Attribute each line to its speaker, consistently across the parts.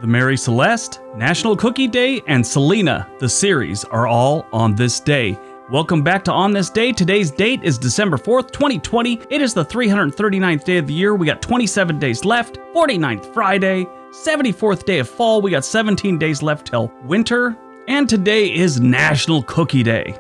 Speaker 1: The Mary Celeste, National Cookie Day, and Selena, the series, are all on this day. Welcome back to On This Day. Today's date is December 4th, 2020. It is the 339th day of the year. We got 27 days left, 49th Friday, 74th day of fall. We got 17 days left till winter. And today is National Cookie Day.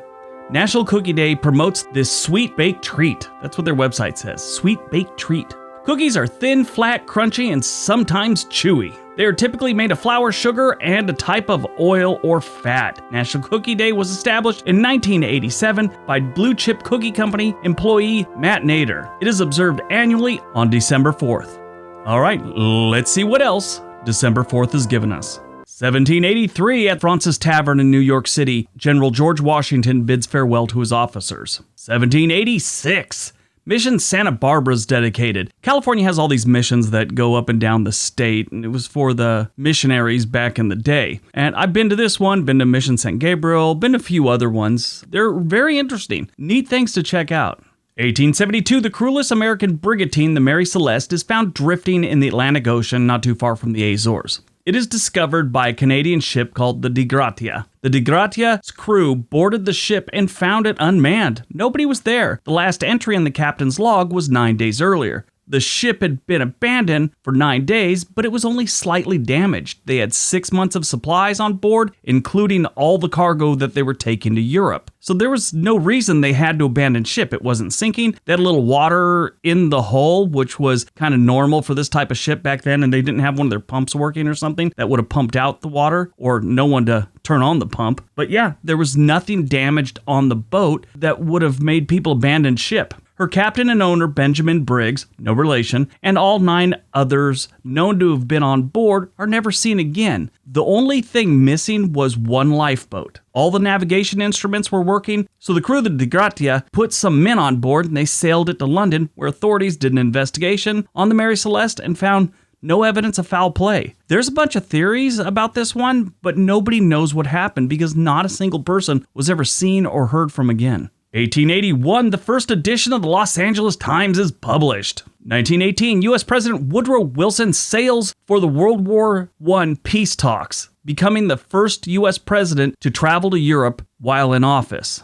Speaker 1: National Cookie Day promotes this sweet baked treat. That's what their website says, sweet baked treat. Cookies are thin, flat, crunchy, and sometimes chewy. They are typically made of flour, sugar, and a type of oil or fat. National Cookie Day was established in 1987 by blue chip cookie company employee Matt Nader. It is observed annually on December 4th. All right, let's see what else December 4th has given us. 1783 at Fraunces Tavern in New York City, General George Washington bids farewell to his officers. 1786. Mission Santa Barbara is dedicated. California has all these missions that go up and down the state, and it was for the missionaries back in the day. And I've been to this one, been to Mission St. Gabriel, been to a few other ones. They're very interesting. Neat things to check out. 1872, the crewless American brigantine, the Mary Celeste, is found drifting in the Atlantic Ocean not too far from the Azores. It is discovered by a Canadian ship called the Di Gratia. The Di Gratia's crew boarded the ship and found it unmanned. Nobody was there. The last entry in the captain's log was 9 days earlier. The ship had been abandoned for 9 days, but it was only slightly damaged. They had 6 months of supplies on board, including all the cargo that they were taking to Europe. So there was no reason they had to abandon ship. It wasn't sinking. They had a little water in the hull, which was kind of normal for this type of ship back then, and they didn't have one of their pumps working or something that would have pumped out the water, or no one to turn on the pump. But yeah, there was nothing damaged on the boat that would have made people abandon ship. Her captain and owner, Benjamin Briggs, no relation, and all 9 others known to have been on board are never seen again. The only thing missing was one lifeboat. All the navigation instruments were working, so the crew of the Di Gratia put some men on board and they sailed it to London, where authorities did an investigation on the Mary Celeste and found no evidence of foul play. There's a bunch of theories about this one, but nobody knows what happened because not a single person was ever seen or heard from again. 1881, the first edition of the Los Angeles Times is published. 1918, U.S. President Woodrow Wilson sails for the World War I peace talks, becoming the first U.S. president to travel to Europe while in office.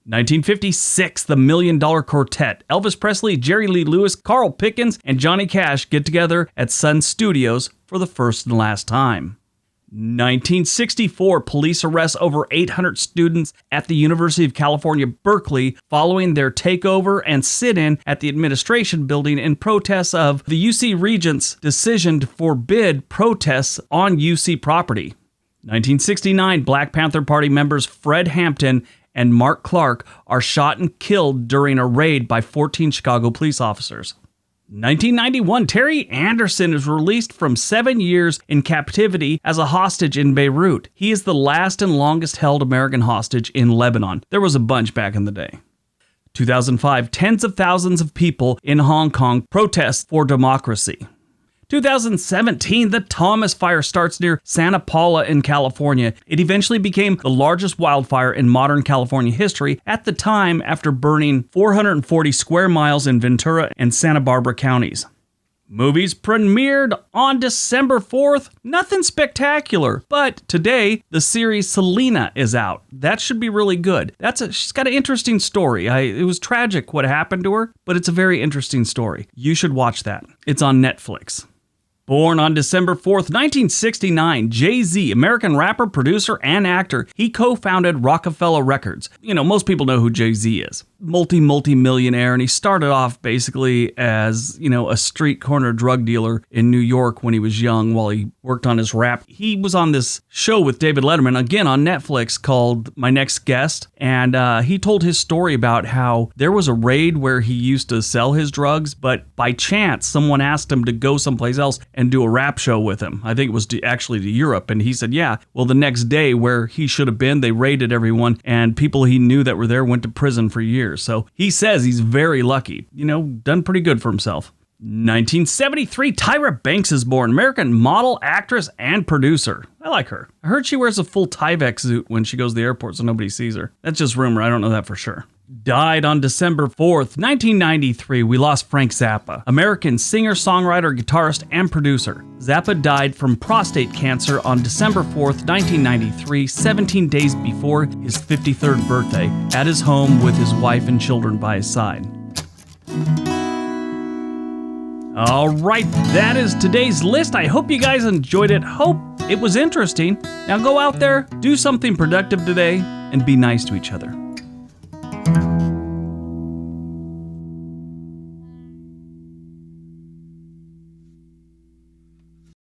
Speaker 1: 1956, the $1 Million Quartet. Elvis Presley, Jerry Lee Lewis, Carl Pickens, and Johnny Cash get together at Sun Studios for the first and last time. 1964, police arrest over 800 students at the University of California, Berkeley, following their takeover and sit-in at the administration building in protest of the UC Regents' decision to forbid protests on UC property. 1969, Black Panther Party members Fred Hampton and Mark Clark are shot and killed during a raid by 14 Chicago police officers. 1991, Terry Anderson is released from 7 years in captivity as a hostage in Beirut. He is the last and longest held American hostage in Lebanon. There was a bunch back in the day. 2005, tens of thousands of people in Hong Kong protest for democracy. 2017, the Thomas Fire starts near Santa Paula in California. It eventually became the largest wildfire in modern California history at the time, after burning 440 square miles in Ventura and Santa Barbara counties. Movies premiered on December 4th. Nothing spectacular, but today the series Selena is out. That should be really good. She's got an interesting story. It was tragic what happened to her, but it's a very interesting story. You should watch that. It's on Netflix. Born on December 4th, 1969, Jay-Z, American rapper, producer, and actor. He co-founded Rockefeller Records. Most people know who Jay-Z is. Multi-millionaire, and he started off basically as, a street corner drug dealer in New York when he was young while he worked on his rap. He was on this show with David Letterman, again on Netflix, called My Next Guest, and he told his story about how there was a raid where he used to sell his drugs, but by chance, someone asked him to go someplace else and do a rap show with him. I think it was actually to Europe, and he said, yeah, well, the next day where he should have been, they raided everyone, and people he knew that were there went to prison for years. So he says he's very lucky, done pretty good for himself. 1973, Tyra Banks is born. American model, actress, and producer. I like her. I heard she wears a full Tyvek suit when she goes to the airport so nobody sees her. That's just rumor. I don't know that for sure. died on December 4th, 1993. We lost Frank Zappa, American singer, songwriter, guitarist, and producer. Zappa died from prostate cancer on December 4th, 1993, 17 days before his 53rd birthday, at his home with his wife and children by his side. All right, that is today's list. I hope you guys enjoyed it. Hope it was interesting. Now go out there, do something productive today, and be nice to each other.